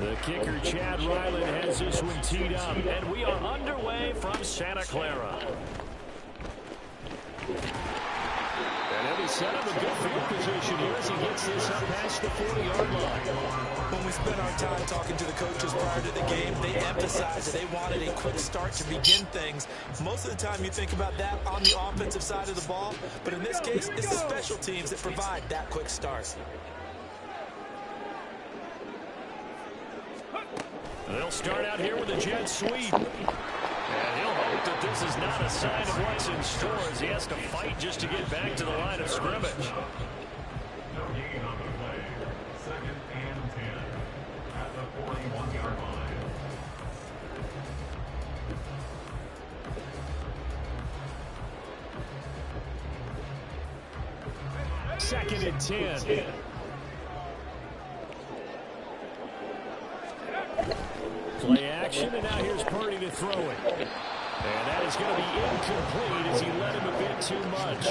The kicker, Chad Ryland, has this one teed up, and we are underway from Santa Clara. And he'll be set up a good field position here as he gets this up past the 40-yard line. When we spent our time talking to the coaches prior to the game, they emphasized that they wanted a quick start to begin things. Most of the time you think about that on the offensive side of the ball, but in this case, it's the special teams that provide that quick start. They'll start out here with a jet sweep. And he'll hope that this is not a sign of what's in store as he has to fight just to get back to the line of scrimmage. No gain on the play. 2nd and 10 at the 41-yard line. 2nd and 10. Play action, and now here's Purdy to throw it. And that is going to be incomplete as he let him a bit too much.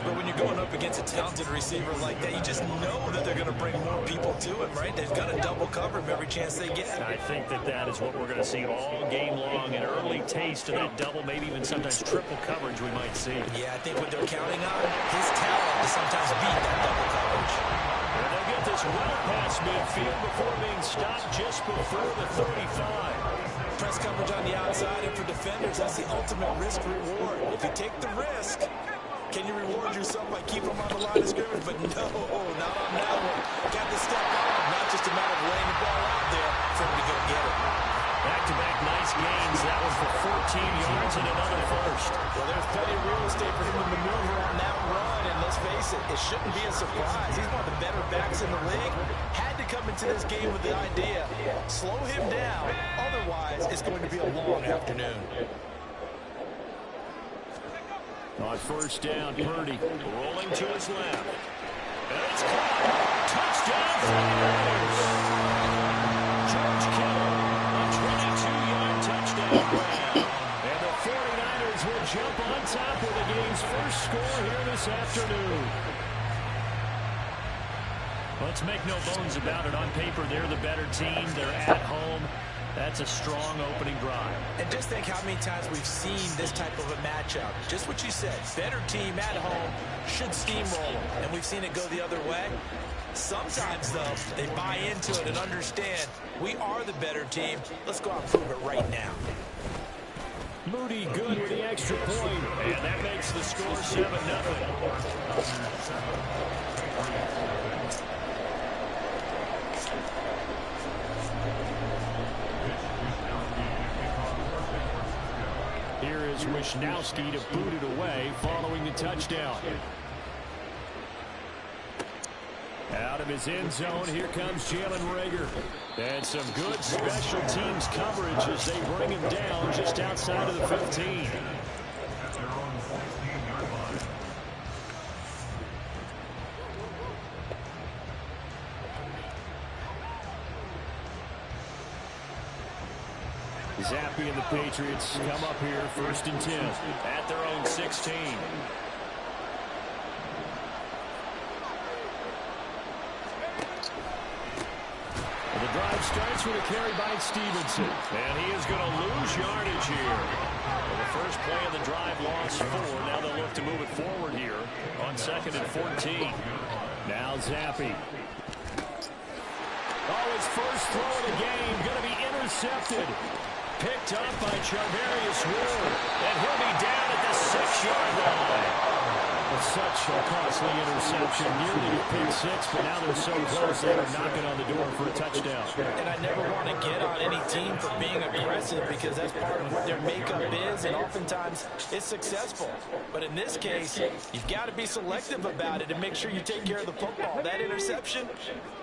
But when you're going up against a talented receiver like that, you just know that they're going to bring more people to him, right? They've got to double cover him every chance they get. I think that is what we're going to see all game long, an early taste of that double, maybe even sometimes triple coverage we might see. Yeah, I think what they're counting on, his talent to sometimes beat that double coverage. And they'll get this well past midfield before being stopped just before the 35. Press coverage on the outside, and for defenders, that's the ultimate risk-reward. If you take the risk, can you reward yourself by keeping them on the line of scrimmage? But no, not on that one. Got to step on, not just a matter of laying the ball out there for him to go get it. Back-to-back nice gains. That one for 14 yards and another first. Well, there's plenty of real estate for him to maneuver on that run, and let's face it, it shouldn't be a surprise. He's one of the better backs in the league. Had to come into this game with the idea, slow him down, otherwise it's going to be a long afternoon. On first down, Purdy rolling to his left. And it's caught. Touchdown for the Raiders. George Kittle, a 22-yard touchdown grab. And the 49ers will jump on top with the game's first score here this afternoon. Let's make no bones about it. On paper, they're the better team. They're at home. That's a strong opening drive. And just think how many times we've seen this type of a matchup. Just what you said, better team at home should steamroll them. And we've seen it go the other way. Sometimes, though, they buy into it and understand we are the better team. Let's go out and prove it right now. Moody good with the extra point. And that makes the score 7-0. Here is Wishnowski to boot it away following the touchdown. Out of his end zone, here comes Jalen Reagor. And some good special teams coverage as they bring him down just outside of the 15. Zappe and the Patriots come up here 1st and 10 at their own 16. And the drive starts with a carry by Stevenson. And he is going to lose yardage here. Well, the first play of the drive lost 4. Now they'll look to move it forward here on 2nd and 14. Now Zappe. Oh, his first throw of the game going to be intercepted. Picked up by Charvarius Ward. And he'll be down at the 6-yard line. Such a costly interception. Nearly a pick six, but now they're so close they are knocking on the door for a touchdown. And I never want to get on any team for being aggressive because that's part of what their makeup is, and oftentimes it's successful. But in this case, you've got to be selective about it and make sure you take care of the football. That interception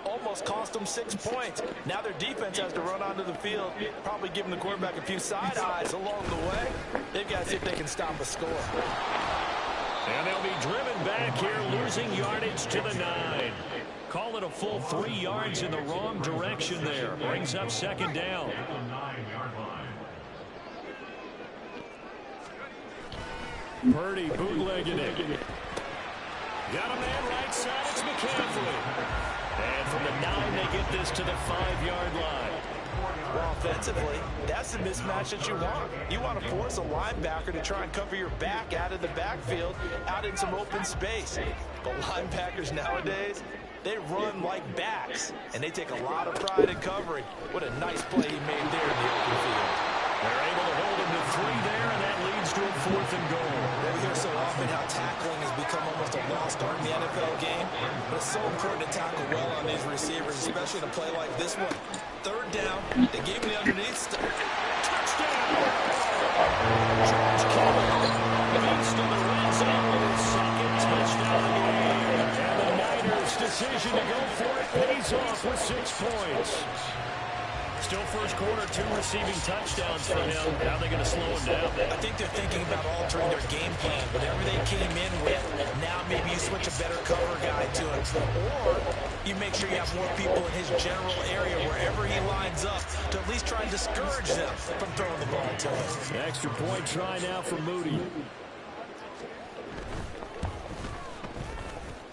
almost cost them 6 points. Now their defense has to run onto the field, probably giving the quarterback a few side eyes along the way. They've got to see if they can stop a score. And they'll be driven back here, losing yardage to the 9. Call it a full 3 yards in the wrong direction there. Brings up 2nd down. Purdy bootlegging it. Got a man right side. It's McCaffrey. And from the 9, they get get this to the 5-yard line. Well, offensively, that's the mismatch that you want. You want to force a linebacker to try and cover your back out of the backfield, out in some open space. But linebackers nowadays, they run like backs, and they take a lot of pride in covering. What a nice play he made there in the open field. They're able to hold him to 3 there, and that leads to a 4th and goal. We hear so often how tackling has become almost a lost art in the NFL game, but it's so important to tackle well on these receivers, especially in a play like this one. 3rd down, they gave him the underneath. Touchdown! George Kittle leads to the red zone with his 2nd touchdown of the game. And the Niners' decision to go for it pays off with 6 points. Still first quarter, 2 receiving touchdowns for him. How are they going to slow him down? I think they're thinking about altering their game plan. Whatever they came in with, now maybe you switch a better cover guy to him. Or you make sure you have more people in his general area wherever he lines up to at least try and discourage them from throwing the ball to him. The extra point try now for Moody.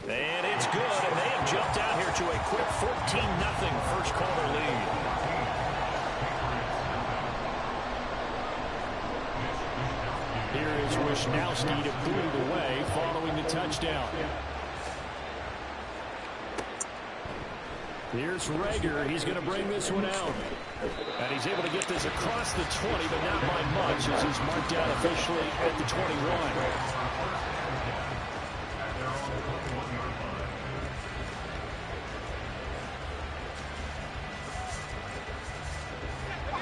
And it's good, and they have jumped out here to a quick 14-0 first quarter lead. Here is Wisnowski to boot it away following the touchdown. Here's Rager. He's going to bring this one out. And he's able to get this across the 20, but not by much as he's marked out officially at the 21.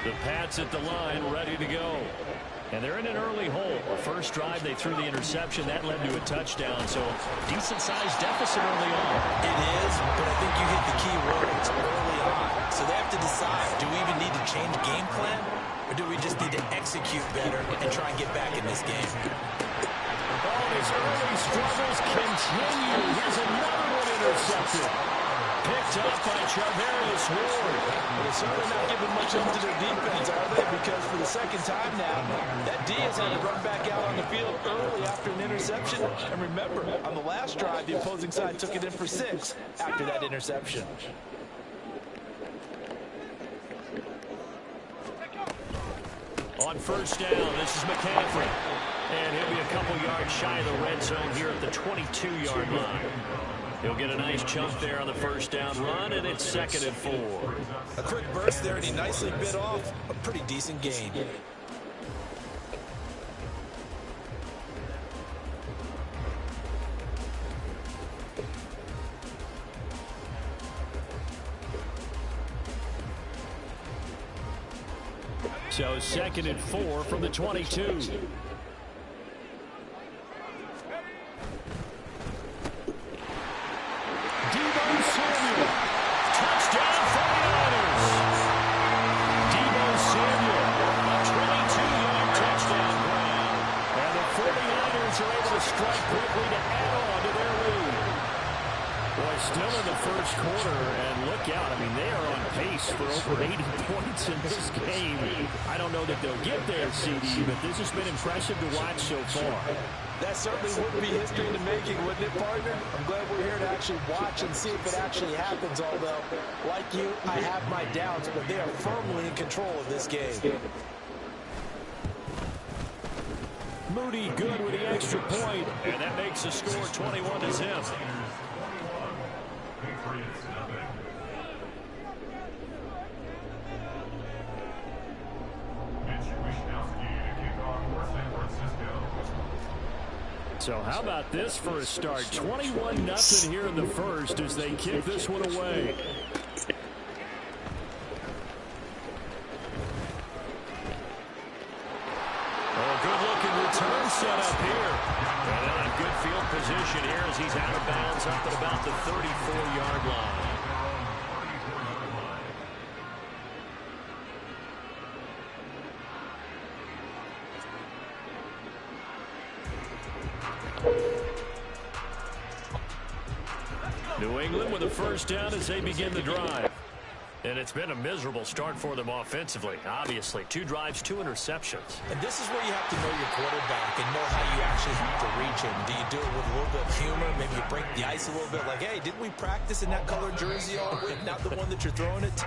The Pats at the line, ready to go. And they're in an early hole. First drive, they threw the interception. That led to a touchdown. So decent-sized deficit early on. It is, but I think you hit the key words early on. So they have to decide, do we even need to change game plan? Or do we just need to execute better and try and get back in this game? Oh, his early struggles continue. Here's another one intercepted. Picked up by Charvarius Ward. They're certainly not giving much up to their defense, are they? Because for the 2nd time now, that D has had to run back out on the field early after an interception. And remember, on the last drive, the opposing side took it in for 6 after that interception. On first down, this is McCaffrey. And he'll be a couple yards shy of the red zone here at the 22-yard line. He'll get a nice chunk there on the first down run, and it's 2nd and 4. A quick burst there, and he nicely bit off a pretty decent gain. So 2nd and 4 from the 22. Strike quickly to add on to their lead. Boy, still in the first quarter, and look out. I mean, they are on pace for over 80 points in this game. I don't know that they'll get there, CD, but this has been impressive to watch so far. That certainly would be history in the making, wouldn't it, partner? I'm glad we're here to actually watch and see if it actually happens, although, like you, I have my doubts, but they are firmly in control of this game. Moody good with the extra point, and that makes the score 21-0. Patriots nothing. Mitch Wisnowski to kick off for San Francisco. So how about this for a start? 21-0 here in the first as they kick this one away. Return set up here. And in a good field position here as he's out of bounds up at about the 34-yard line. New England with a first down as they begin the drive. And it's been a miserable start for them offensively, obviously. 2 drives, 2 interceptions. And this is where you have to know your quarterback and know how you actually have to reach him. Do you do it with a little bit of humor? Maybe you break the ice a little bit like, hey, didn't we practice in that colored jersey all week? Not the one that you're throwing it to?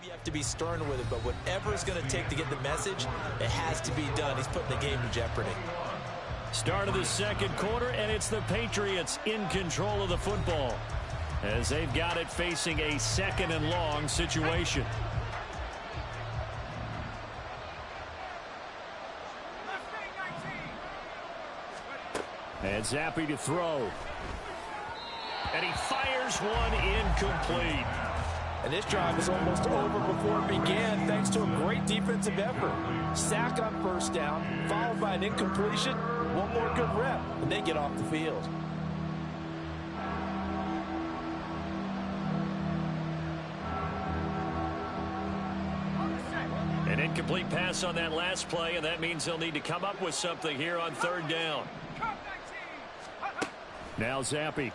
You have to be stern with it, but whatever it's going to take to get the message, it has to be done. He's putting the game in jeopardy. Start of the second quarter, and it's the Patriots in control of the football as they've got it facing a 2nd and long situation. And Zappi to throw. And he fires one incomplete. And this drive is almost over before it began thanks to a great defensive effort. Sack on 1st down, followed by an incompletion. One more good rep, and they get off the field. An incomplete pass on that last play, and that means they'll need to come up with something here on 3rd down. Now Zappi.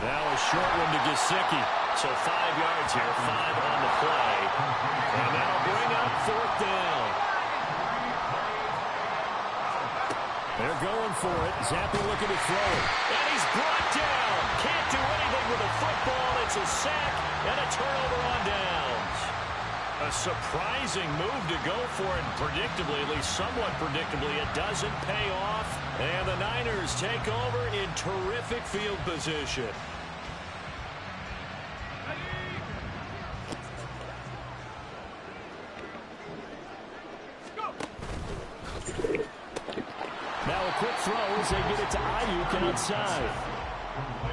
Now a short one to Gesicki. So 5 yards here, 5 on the play. And that'll bring up 4th down. They're going for it. Zappi looking to throw it. And he's brought down. Can't do anything with the football. It's a sack and a turnover on downs. A surprising move to go for it. Predictably, at least somewhat predictably, it doesn't pay off. And the Niners take over in terrific field position. Now a quick throw as they get it to Ayuk outside.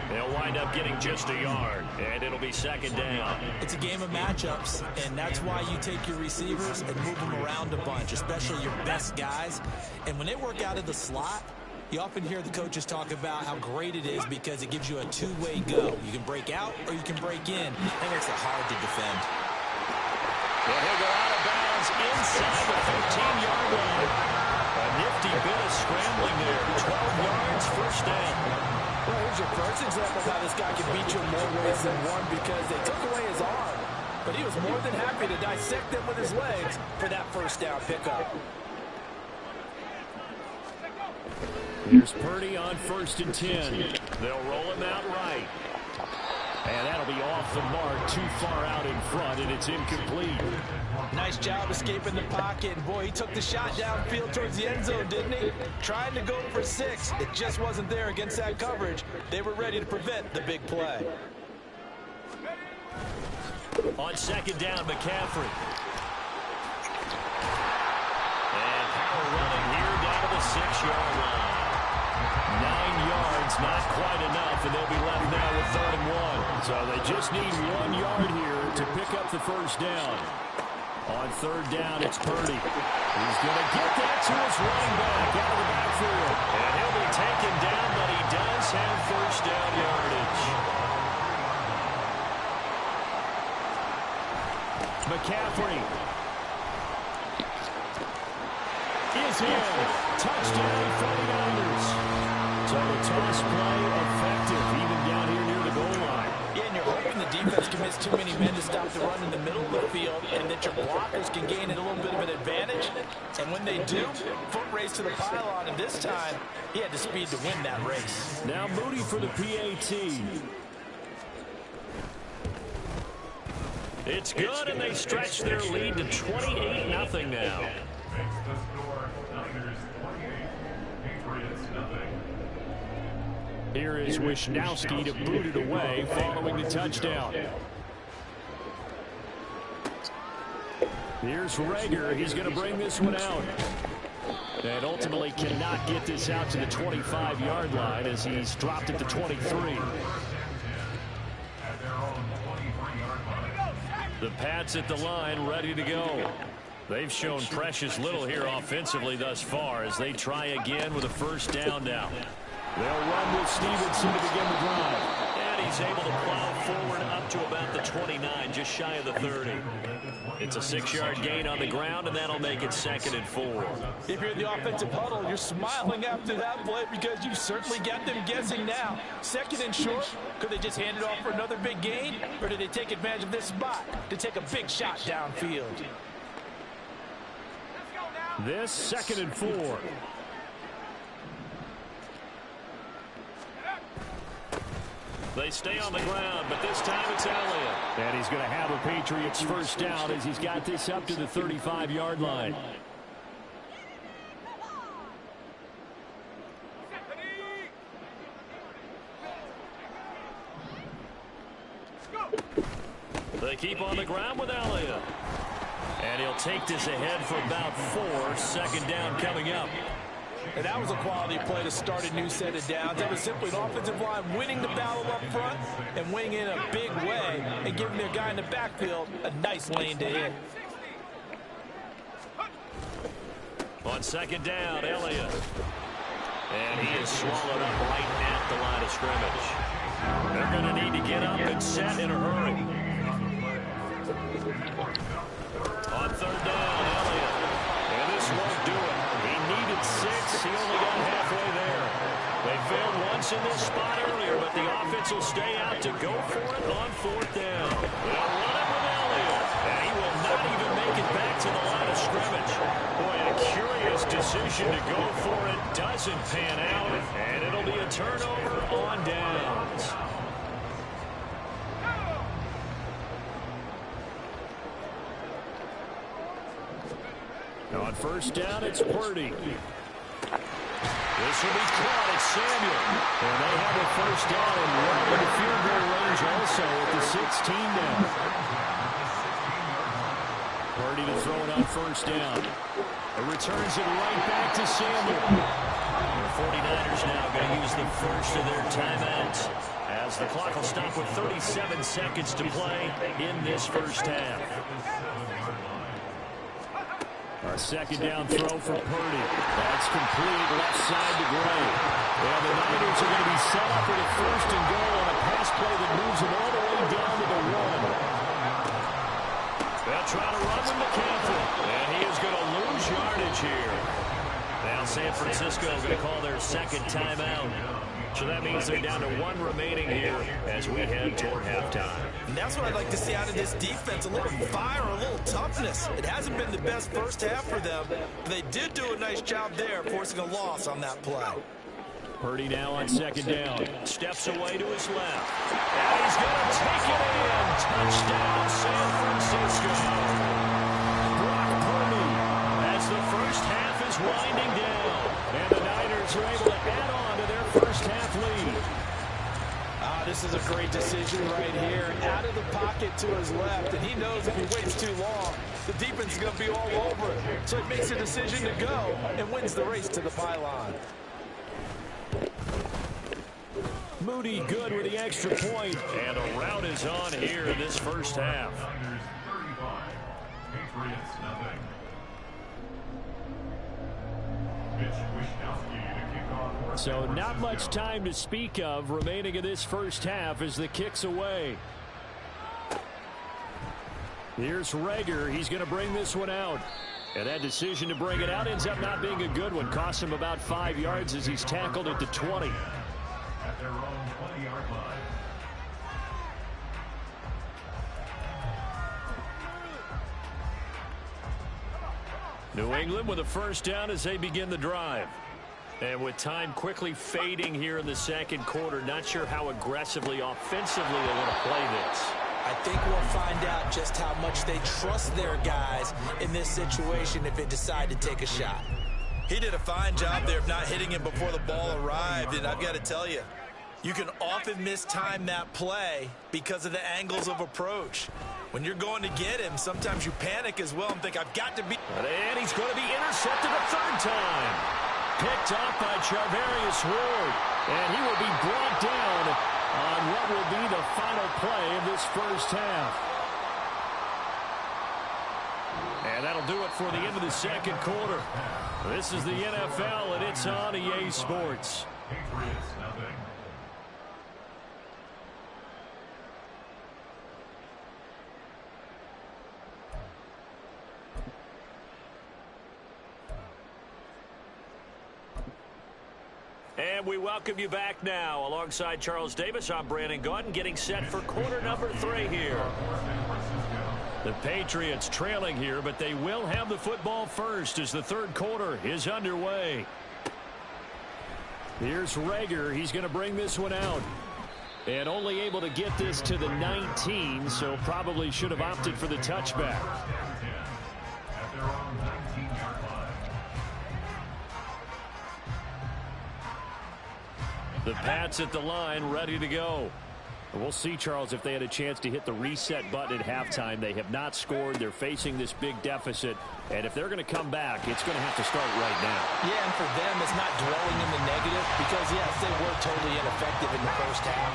They'll wind up getting just a yard, and it'll be 2nd down. It's a game of matchups, and that's why you take your receivers and move them around a bunch, especially your best guys. And when they work out of the slot, you often hear the coaches talk about how great it is because it gives you a 2-way go. You can break out or you can break in. That makes it hard to defend. Well, he'll go out of bounds inside the 15-yard line. A nifty bit of scrambling there. 12 yards, 1st down. Well, here's your first example of how this guy can beat you in more ways than one because they took away his arm. But he was more than happy to dissect them with his legs for that 1st down pickup. Here's Purdy on 1st and 10. They'll roll him out right. And that'll be off the mark, too far out in front, and it's incomplete. Nice job escaping the pocket. And boy, he took the shot downfield towards the end zone, didn't he? Trying to go for 6. It just wasn't there against that coverage. They were ready to prevent the big play. On 2nd down, McCaffrey. And power running here down to the 6-yard line. 9 yards, not quite enough, and they'll be left now with 3rd and 1. So they just need 1 yard here to pick up the 1st down. On 3rd down, it's Purdy. He's going to get that to his running back out of the backfield. And he'll be taken down, but he does have 1st down yardage. McCaffrey is in. Touchdown 49ers. So the toss play effective, even down here near the goal line. Yeah, and you're hoping the defense commits too many men to stop the run in the middle of the field and that your blockers can gain a little bit of an advantage. And when they do, foot race to the pylon, and this time, he had the speed to win that race. Now Moody for the PAT. It's good, and they stretch their lead to 28-0 now. Makes the score Niners 28, Patriots 0. Here is Wisnowski to boot it away following the touchdown. Here's Rager. He's going to bring this one out. And ultimately cannot get this out to the 25-yard line as he's dropped it to 23. At their own 23-yard line. The Pats at the line, ready to go. They've shown precious little here offensively thus far as they try again with a 1st down now. They'll run with Stevenson to begin the drive. And he's able to plow forward up to about the 29, just shy of the 30. It's a 6-yard gain on the ground, and that'll make it 2nd and 4. If you're in the offensive huddle, you're smiling after that play because you certainly got them guessing now. 2nd and short, could they just hand it off for another big gain, or did they take advantage of this spot to take a big shot downfield? This 2nd and 4. They stay on the ground, but this time it's Elliott. And he's going to have a Patriots first down as he's got this up to the 35-yard line. They keep on the ground with Elliott. And he'll take this ahead for about 4. 2nd down coming up. And that was a quality play to start a new set of downs. That was simply an offensive line winning the battle up front and winning in a big way and giving their guy in the backfield a nice lane to hit. On 2nd down, Elliott. And he is swallowed up right at the line of scrimmage. They're going to need to get up and set in a hurry. On 3rd down, Elliott. And this won't do it. He needed 6. He only got halfway there. They failed once in this spot earlier, but the offense will stay out to go for it on 4th down. They'll run it with Elliott. And he will not even make it back to the line of scrimmage. Boy, a curious decision to go for it. Doesn't pan out, and it'll be a turnover on downs. On 1st down, it's Purdy. This will be caught at Samuel. And they have a 1st down and right in the field goal range also at the 16 now. Purdy to throw it on 1st down. It returns it right back to Samuel. The 49ers now going to use the first of their timeouts as the clock will stop with 37 seconds to play in this first half. A 2nd down throw for Purdy. That's complete left side to Gray. And the Niners are going to be set up for the 1st and goal on a pass play that moves them all the way down to the 1. They'll try to run with McCaffrey. And he is going to lose yardage here. Now San Francisco is going to call their 2nd timeout. So that means they're down to 1 remaining here as we head toward halftime. And that's what I'd like to see out of this defense, a little fire, a little toughness. It hasn't been the best first half for them, but they did do a nice job there, forcing a loss on that play. Purdy now on 2nd down. Steps away to his left. And he's going to take it in. Touchdown, San Francisco. Brock Purdy as the first half is winding down. And the Niners are able to add on to their first half lead. This is a great decision right here. Out of the pocket to his left, and he knows if he waits too long, the defense is going to be all over it. So he makes a decision to go and wins the race to the pylon. Moody good with the extra point, and a rout is on here in this first half. Patriots nothing. So not much time to speak of remaining in this first half as the kick's away. Here's Rager. He's going to bring this one out. And that decision to bring it out ends up not being a good one. Costs him about 5 yards as he's tackled at the 20. At their own 20-yard line. New England with a first down as they begin the drive. And with time quickly fading here in the 2nd quarter, not sure how aggressively, offensively they want to play this. I think we'll find out just how much they trust their guys in this situation if they decide to take a shot. He did a fine job there of not hitting him before the ball arrived, and I've got to tell you, you can often mistime that play because of the angles of approach. When you're going to get him, sometimes you panic as well and think, I've got to be... And he's going to be intercepted a 3rd time. Picked off by Charvarius Ward, and he will be brought down on what will be the final play of this first half. And that'll do it for the end of the 2nd quarter. This is the NFL, and it's on EA Sports. Patriots nothing. And we welcome you back now. Alongside Charles Davis, I'm Brandon Gaudin, getting set for quarter number 3 here. The Patriots trailing here, but they will have the football first as the third quarter is underway. Here's Rager. He's going to bring this one out. And only able to get this to the 19, so probably should have opted for the touchback. The Pats at the line, ready to go. We'll see, Charles, if they had a chance to hit the reset button at halftime. They have not scored. They're facing this big deficit. And if they're going to come back, it's going to have to start right now. Yeah, and for them, it's not dwelling in the negative because, yes, they were totally ineffective in the first half.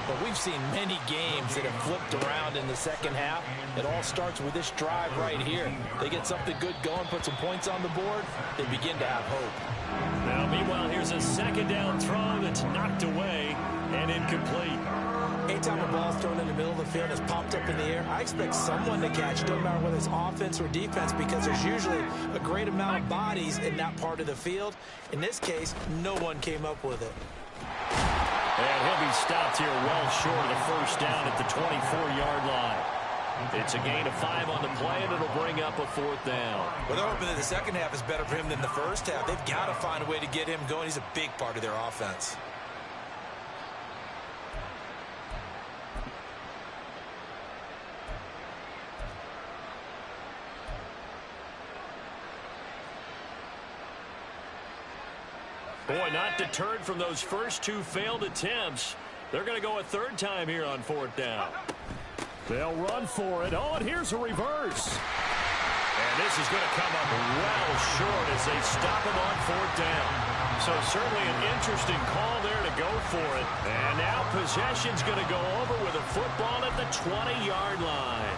But we've seen many games that have flipped around in the second half. It all starts with this drive right here. They get something good going, put some points on the board, they begin to have hope. Now, meanwhile, here's a second down throw that's knocked away and incomplete. Anytime a ball's thrown in the middle of the field, it's popped up in the air, I expect someone to catch it, no matter whether it's offense or defense, because there's usually a great amount of bodies in that part of the field. In this case, no one came up with it. And he'll be stopped here well short of the first down at the 24-yard line. It's a gain of 5 on the play, and it'll bring up a 4th down. Well, they're hoping that the second half is better for him than the first half. They've got to find a way to get him going. He's a big part of their offense. Boy, not deterred from those first 2 failed attempts. They're going to go a 3rd time here on 4th down. They'll run for it. Oh, and here's a reverse. And this is going to come up well short as they stop him on 4th down. So certainly an interesting call there to go for it. And now possession's going to go over with a football at the 20-yard line.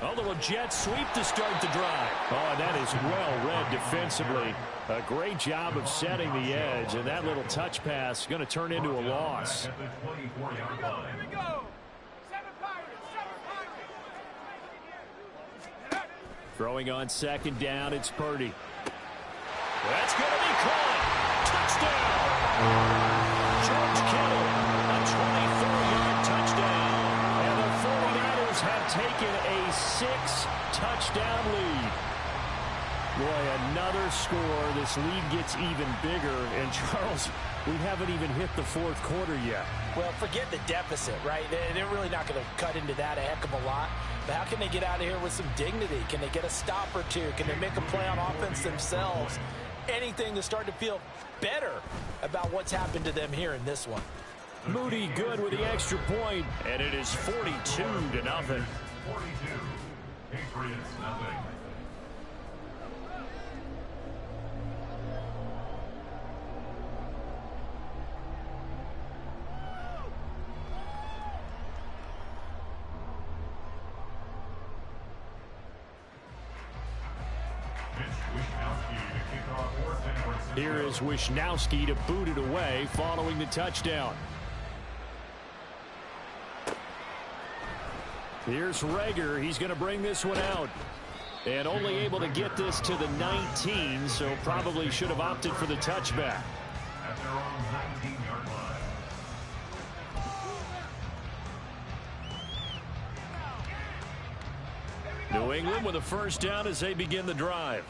A little jet sweep to start the drive. Oh, that is well read defensively. A great job of setting the edge, and that little touch pass is going to turn into a loss. At the 24-yard line. Here we go. 7 Pirates. Throwing on 2nd down, it's Purdy. That's going to be caught. Touchdown. George Kittle, a 24-yard touchdown. And the 49ers have taken a 6-touchdown lead. Boy, another score. This lead gets even bigger. And, Charles, we haven't even hit the 4th quarter yet. Well, forget the deficit, right? They're really not going to cut into that a heck of a lot. But how can they get out of here with some dignity? Can they get a stop or two? Can they make a play on offense themselves? Anything to start to feel better about what's happened to them here in this one. Moody good with the extra point, and it is 42-0. 42. Patriots, nothing. Here is Wishnowski to boot it away following the touchdown. Here's Rager. He's going to bring this one out. And only able to get this to the 19, so probably should have opted for the touchback. At their own 19-yard line. New England with a 1st down as they begin the drive.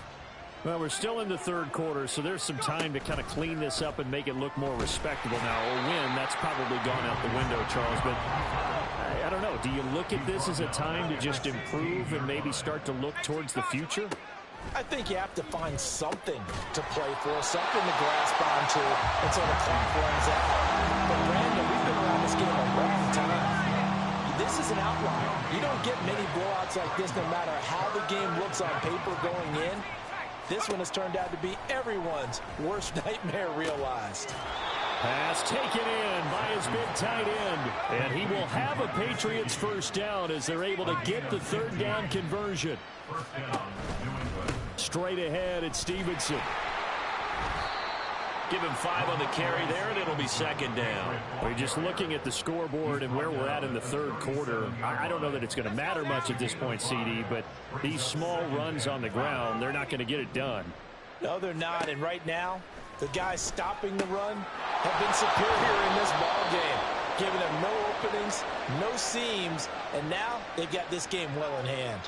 Well, we're still in the 3rd quarter, so there's some time to kind of clean this up and make it look more respectable now. A win, that's probably gone out the window, Charles. But I don't know. Do you look at this as a time to just improve and maybe start to look towards the future? I think you have to find something to play for, something to grasp onto until the clock runs out. But, Brandon, we've been around this game a long time. This is an outlier. You don't get many blowouts like this no matter how the game looks on paper going in. This one has turned out to be everyone's worst nightmare realized. Pass taken in by his big tight end. And he will have a Patriots 1st down as they're able to get the 3rd down conversion. 1st down, New England. Straight ahead, it's Stevenson. Give him 5 on the carry there, and it'll be second down. We're just looking at the scoreboard and where we're at in the third quarter. I don't know that it's going to matter much at this point, CD, but these small runs on the ground, they're not going to get it done. No, they're not. And right now, the guys stopping the run have been superior in this ball game, giving them no openings, no seams, and now they've got this game well in hand.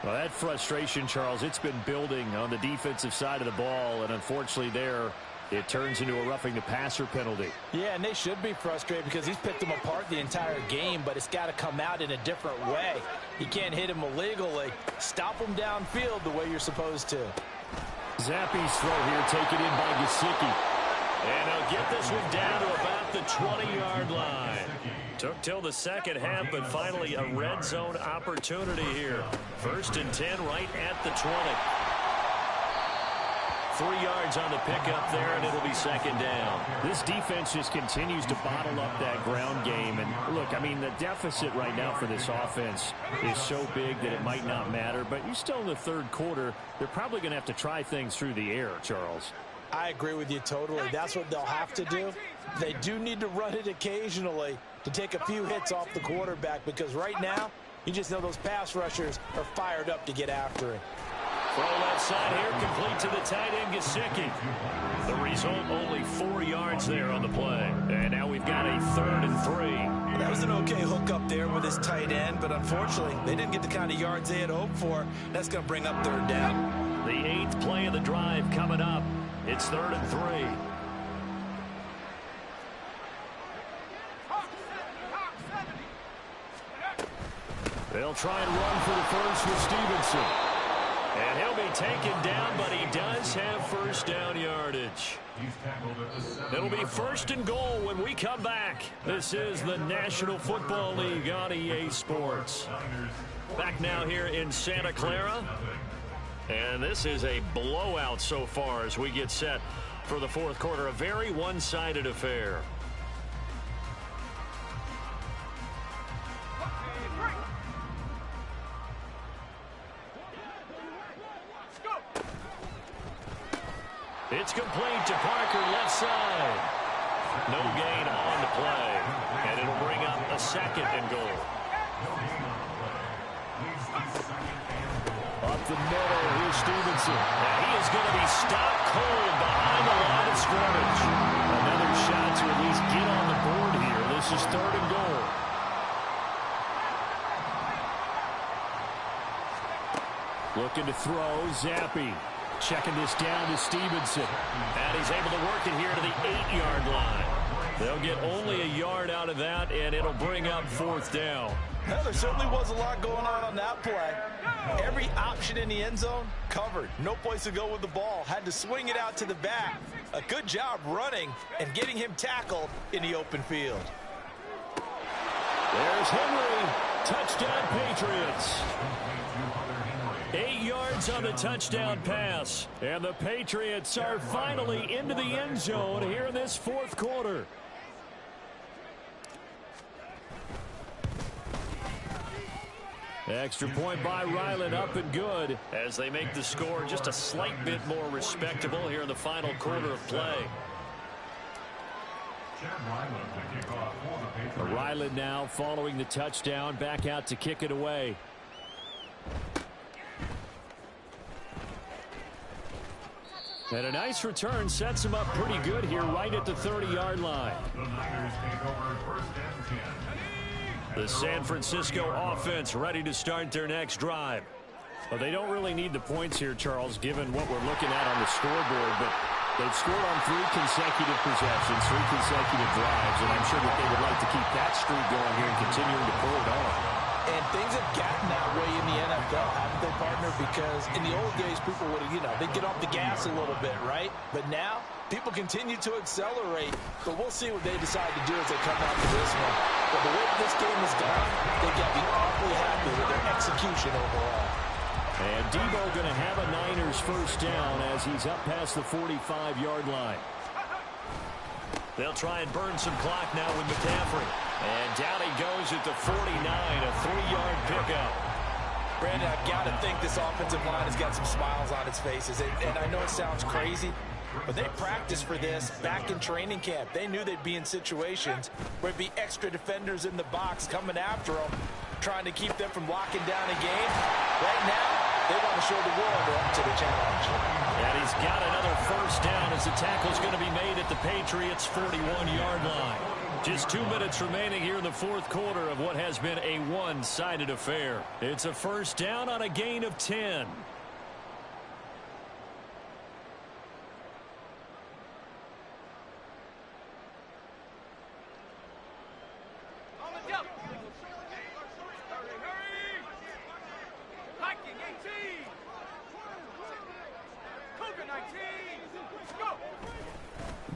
Well, that frustration, Charles, it's been building on the defensive side of the ball, and unfortunately there, it turns into a roughing the passer penalty. Yeah, and they should be frustrated because he's picked them apart the entire game, but it's got to come out in a different way. You can't hit him illegally. Stop him downfield the way you're supposed to. Zappi's throw here taken in by Gesicki. And he'll get this one down to about the 20-yard line. Took till the second half, but finally a red zone opportunity here. 1st and 10 right at the 20. 3 yards on the pickup there, and it'll be second down. This defense just continues to bottle up that ground game. And look, I mean, the deficit right now for this offense is so big that it might not matter. But you're still in the third quarter. They're probably going to have to try things through the air, Charles. I agree with you totally. That's what they'll have to do. They do need to run it occasionally to take a few hits off the quarterback, because right now, you just know those pass rushers are fired up to get after it. Throw left side here, complete to the tight end, Gesicki. The result, only 4 yards there on the play. And now we've got a 3rd and 3. That was an okay hook up there with his tight end, but unfortunately, they didn't get the kind of yards they had hoped for. That's going to bring up 3rd down. The 8th play of the drive coming up. It's 3rd and 3. They'll try and run for the first with Stevenson. And he'll be taken down, but he does have 1st down yardage. It'll be 1st and goal when we come back. This is the National Football League on EA Sports. Back now here in Santa Clara. And this is a blowout so far as we get set for the 4th quarter. A very one-sided affair. It's complete to Parker, left side. No gain on the play. And it'll bring up a 2nd and goal. Up the middle, here's Stevenson. Now he is going to be stopped cold behind the line of scrimmage. Another shot to at least get on the board here. This is 3rd and goal. Looking to throw, Zappi. Checking this down to Stevenson. And he's able to work it here to the 8-yard line. They'll get only a yard out of that, and it'll bring up 4th down. Well, there certainly was a lot going on that play. Every option in the end zone covered. No place to go with the ball. Had to swing it out to the back. A good job running and getting him tackled in the open field. There's Henry. Touchdown, Patriots. 8 yards on the touchdown pass. And the Patriots are finally into the end zone here in this 4th quarter. Extra point by Ryland, up and good. As they make the score just a slight bit more respectable here in the final quarter of play. Ryland now following the touchdown, back out to kick it away. And a nice return sets him up pretty good here right at the 30-yard line. The San Francisco offense ready to start their next drive. Well, they don't really need the points here, Charles, given what we're looking at on the scoreboard, but they've scored on 3 consecutive possessions, 3 consecutive drives, and I'm sure that they would like to keep that streak going here and continuing to pull it on. And things have gotten that way in the NFL, haven't they, partner? Because in the old days, people would, they'd get off the gas a little bit, right? But now, people continue to accelerate. But we'll see what they decide to do as they come out to this one. But the way that this game has gone, they've got to be awfully happy with their execution overall. And Debo going to have a Niners 1st down as he's up past the 45-yard line. They'll try and burn some clock now with McCaffrey. And down he goes at the 49, a 3-yard pickup. Brandon, I've got to think this offensive line has got some smiles on its faces. And I know it sounds crazy, But they practiced for this back in training camp. They knew they'd be in situations where it'd be extra defenders in the box coming after them, trying to keep them from locking down a game. Right now, they want to show the world they're up to the challenge. And he's got another first down as the tackle's going to be made at the Patriots' 41-yard line. Just 2 minutes remaining here in the fourth quarter of what has been a one-sided affair. It's a first down on a gain of 10.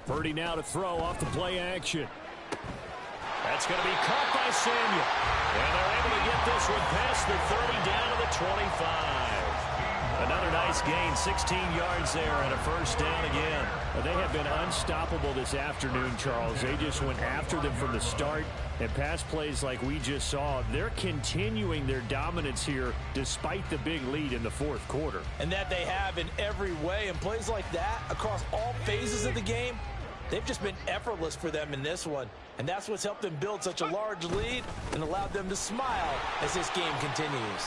Purdy now to throw off the play action. That's going to be caught by Samuel. And they're able to get this one past the 30 down to the 25. Another nice gain, 16 yards there and a first down again. They have been unstoppable this afternoon, Charles. They just went after them from the start. And pass plays like we just saw, they're continuing their dominance here despite the big lead in the fourth quarter. And that they have in every way. And plays like that across all phases of the game, they've just been effortless for them in this one. And that's what's helped them build such a large lead and allowed them to smile as this game continues.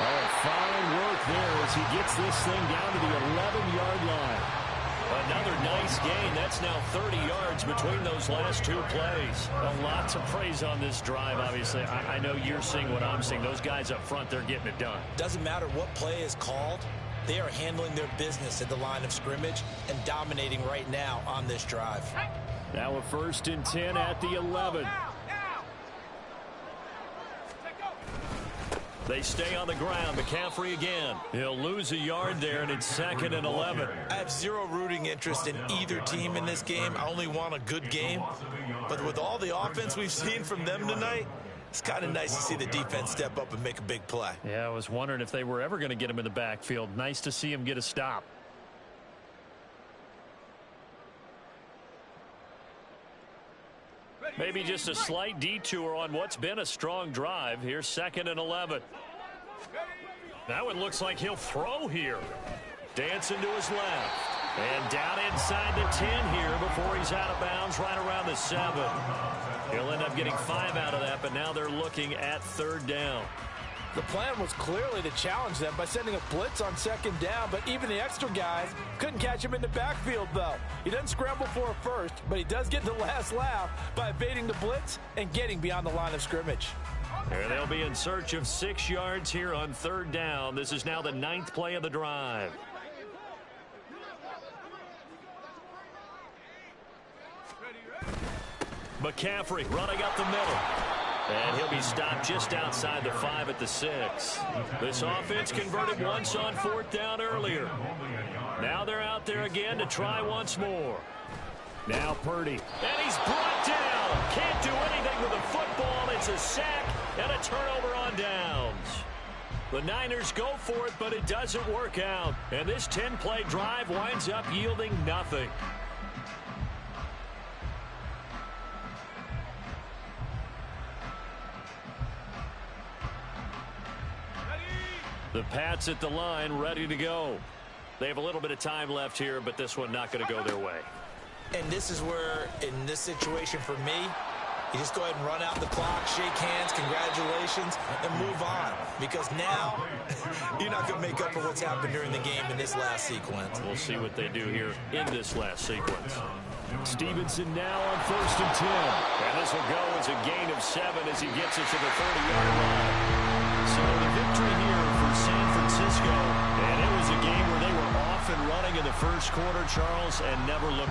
Oh, fine work there as he gets this thing down to the 11-yard line. Another nice gain. That's now 30 yards between those last two plays. A lot to praise on this drive, obviously. I know you're seeing what I'm seeing. Those guys up front, they're getting it done. Doesn't matter what play is called. They are handling their business at the line of scrimmage and dominating right now on this drive. Now a 1st and 10 at the 11. They stay on the ground. McCaffrey again. He'll lose a yard there, and it's 2nd and 11. I have zero rooting interest in either team in this game. I only want a good game. But with all the offense we've seen from them tonight, it's kind of nice to see the defense step up and make a big play. Yeah, I was wondering if they were ever going to get him in the backfield. Nice to see him get a stop. Maybe just a slight detour on what's been a strong drive. Here's 2nd and 11. That one looks like he'll throw here. Dancing to his left. And down inside the 10 here before he's out of bounds right around the 7. He'll end up getting 5 out of that, but now they're looking at 3rd down. The plan was clearly to challenge them by sending a blitz on 2nd down, but even the extra guys couldn't catch him in the backfield, though. He doesn't scramble for a first, but he does get the last laugh by evading the blitz and getting beyond the line of scrimmage. And they'll be in search of 6 yards here on 3rd down. This is now the 9th play of the drive. McCaffrey running up the middle. And he'll be stopped just outside the 5 at the 6. This offense converted once on 4th down earlier. Now they're out there again to try once more. Now Purdy. And he's brought down. Can't do anything with the football. It's a sack and a turnover on downs. The Niners go for it, but it doesn't work out. And this 10-play drive winds up yielding nothing. The Pats at the line, ready to go. They have a little bit of time left here, but this one not going to go their way. And this is where, in this situation for me, you just go ahead and run out the clock, shake hands, congratulations, and move on. Because now, you're not going to make up for what's happened during the game in this last sequence. We'll see what they do here in this last sequence. Stevenson now on 1st and 10. And this will go as a gain of 7 as he gets it to the 30-yard line. So the victory here for San Francisco. And it was a game where they were off and running in the first quarter, Charles, and never looked back.